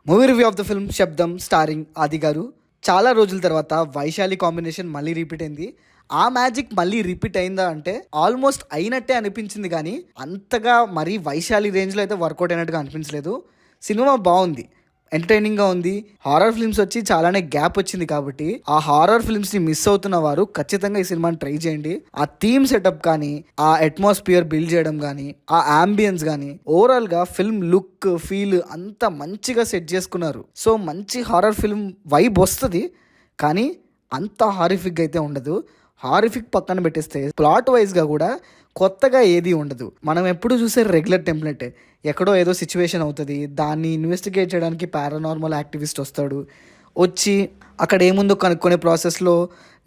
Movie review of the film శబ్దం starring ఆది గారు. చాలా రోజుల తర్వాత వైశాలి కాంబినేషన్ మళ్ళీ రిపీట్ అయింది. ఆ మ్యాజిక్ మళ్ళీ రిపీట్ అయిందా అంటే ఆల్మోస్ట్ అయినట్టే అనిపించింది, కానీ అంతగా మరీ వైశాలి రేంజ్లో అయితే వర్కౌట్ అయినట్టుగా అనిపించలేదు. సినిమా బాగుంది, ఎంటర్టైనింగ్గా ఉంది. హారర్ ఫిల్మ్స్ వచ్చి చాలానే గ్యాప్ వచ్చింది కాబట్టి ఆ హారర్ ఫిల్మ్స్ని మిస్ అవుతున్న వారు ఖచ్చితంగా ఈ సినిమాని ట్రై చేయండి. ఆ థీమ్ సెటప్ కానీ, ఆ అట్మాస్ఫియర్ బిల్డ్ చేయడం కానీ, ఆ అంబియన్స్ కానీ, ఓవరాల్గా ఫిల్మ్ లుక్ ఫీల్ అంత మంచిగా సెట్ చేసుకున్నారు. సో మంచి హారర్ ఫిల్మ్ వైబ్ వస్తుంది, కానీ అంత హారిఫిక్ అయితే ఉండదు. హారిఫిక్ పక్కన పెట్టేస్తే ప్లాట్ వైజ్గా కూడా కొత్తగా ఏది ఉండదు. మనం ఎప్పుడు చూసే రెగ్యులర్ టెంప్లెట్, ఎక్కడో ఏదో సిచ్యువేషన్ అవుతుంది, దాన్ని ఇన్వెస్టిగేట్ చేయడానికి పారానార్మల్ యాక్టివిస్ట్ వస్తాడు, వచ్చి అక్కడ ఏముందో కనుక్కునే ప్రాసెస్లో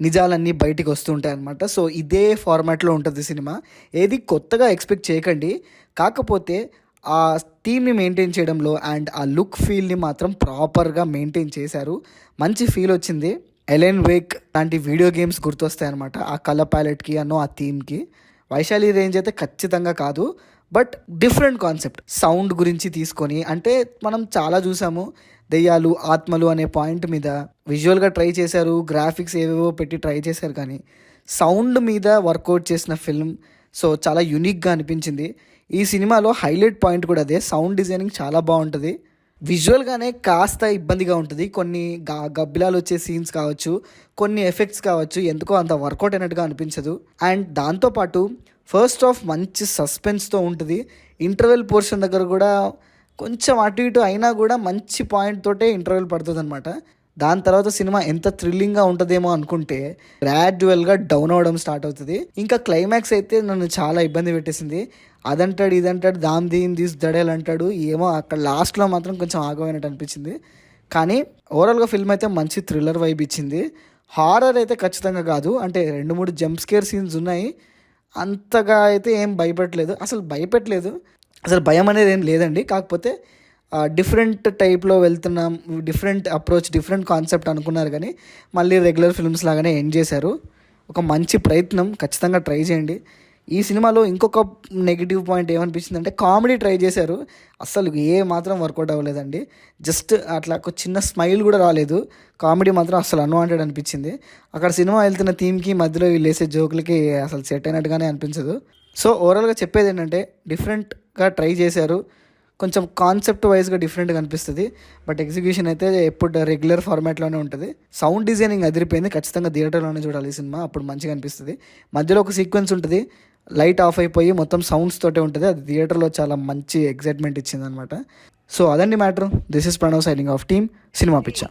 నిజాలన్నీ బయటికి వస్తుంటాయి అనమాట. సో ఇదే ఫార్మాట్లో ఉంటుంది సినిమా. ఏది కొత్తగా ఎక్స్పెక్ట్ చేయకండి. కాకపోతే ఆ థీమ్ని మెయింటైన్ చేయడంలో అండ్ ఆ లుక్ ఫీల్ని మాత్రం ప్రాపర్గా మెయింటైన్ చేశారు. మంచి ఫీల్ వచ్చింది. ఎలెన్ వేక్ లాంటి వీడియో గేమ్స్ గుర్తొస్తాయి అనమాట ఆ కలర్ ప్యాలెట్కి అన్నో ఆ థీమ్కి. వైశాలి రేంజ్ అయితే ఖచ్చితంగా కాదు, బట్ డిఫరెంట్ కాన్సెప్ట్. సౌండ్ గురించి తీసుకొని, అంటే మనం చాలా చూసాము దెయ్యాలు ఆత్మలు అనే పాయింట్ మీద విజువల్గా ట్రై చేశారు, గ్రాఫిక్స్ ఏవేవో పెట్టి ట్రై చేశారు, కానీ సౌండ్ మీద వర్కౌట్ చేసిన ఫిల్మ్. సో చాలా యూనిక్గా అనిపించింది. ఈ సినిమాలో హైలైట్ పాయింట్ కూడా అదే, సౌండ్ డిజైనింగ్ చాలా బాగుంటుంది. విజువల్గానే కాస్త ఇబ్బందిగా ఉంటుంది. కొన్ని గబ్బిలాలు వచ్చే సీన్స్ కావచ్చు, కొన్ని ఎఫెక్ట్స్ కావచ్చు, ఎందుకో అంత వర్కౌట్ అయినట్టుగా అనిపించదు. అండ్ దాంతోపాటు ఫస్ట్ హాఫ్ మంచి సస్పెన్స్తో ఉంటుంది. ఇంటర్వెల్ పోర్షన్ దగ్గర కూడా కొంచెం అటు ఇటు అయినా కూడా మంచి పాయింట్ తోటే ఇంటర్వెల్ పడుతుంది అనమాట. దాని తర్వాత సినిమా ఎంత థ్రిల్లింగ్గా ఉంటుందేమో అనుకుంటే గ్రాడ్యువల్గా డౌన్ అవ్వడం స్టార్ట్ అవుతుంది. ఇంకా క్లైమాక్స్ అయితే నన్ను చాలా ఇబ్బంది పెట్టేసింది. అదంటాడు ఇదంటాడు, దామ్ దీన్ దీస్ దడేలు అంటాడు, ఏమో అక్కడ లాస్ట్లో మాత్రం కొంచెం ఆగమైనట్టు అనిపించింది. కానీ ఓవరాల్గా ఫిల్మ్ అయితే మంచి థ్రిల్లర్ వైబ్ ఇచ్చింది. హారర్ అయితే ఖచ్చితంగా కాదు, అంటే 2-3 జంప్ స్కేర్ సీన్స్ ఉన్నాయి, అంతగా అయితే ఏం భయపెట్టలేదు. అసలు భయం అనేది ఏం లేదండి. కాకపోతే డిఫరెంట్ టైప్లో వెళ్తున్నాం, డిఫరెంట్ అప్రోచ్, డిఫరెంట్ కాన్సెప్ట్ అనుకున్నారు, కానీ మళ్ళీ రెగ్యులర్ ఫిల్మ్స్ లాగానే ఎండ్ చేశారు. ఒక మంచి ప్రయత్నం, ఖచ్చితంగా ట్రై చేయండి. ఈ సినిమాలో ఇంకొక నెగిటివ్ పాయింట్ ఏమనిపించింది అంటే కామెడీ ట్రై చేశారు, అస్సలు ఏ మాత్రం వర్కౌట్ అవ్వలేదండి. జస్ట్ అట్లా ఒక చిన్న స్మైల్ కూడా రాలేదు. కామెడీ మాత్రం అసలు అన్వాంటెడ్ అనిపించింది. అక్కడ సినిమా వెళ్తున్న థీమ్కి మధ్యలో వీళ్ళు వేసే జోకులకి అసలు సెట్ అయినట్టుగానే అనిపించదు. సో ఓవరాల్గా చెప్పేది ఏంటంటే డిఫరెంట్గా ట్రై చేశారు, కొంచెం కాన్సెప్ట్ వైజ్గా డిఫరెంట్గా అనిపిస్తుంది, బట్ ఎగ్జిక్యూషన్ అయితే ఎప్పుడు రెగ్యులర్ ఫార్మాట్లోనే ఉంటుంది. సౌండ్ డిజైనింగ్ అదిరిపోయింది, ఖచ్చితంగా థియేటర్లోనే చూడాలి ఈ సినిమా, అప్పుడు మంచిగా అనిపిస్తుంది. మధ్యలో ఒక సీక్వెన్స్ ఉంటుంది, లైట్ ఆఫ్ అయిపోయి మొత్తం సౌండ్స్ తోటే ఉంటుంది, అది థియేటర్లో చాలా మంచి ఎగ్జైట్మెంట్ ఇచ్చింది అనమాట. సో అదండి matter. This is Pranav signing off team cinema పిచ్చా.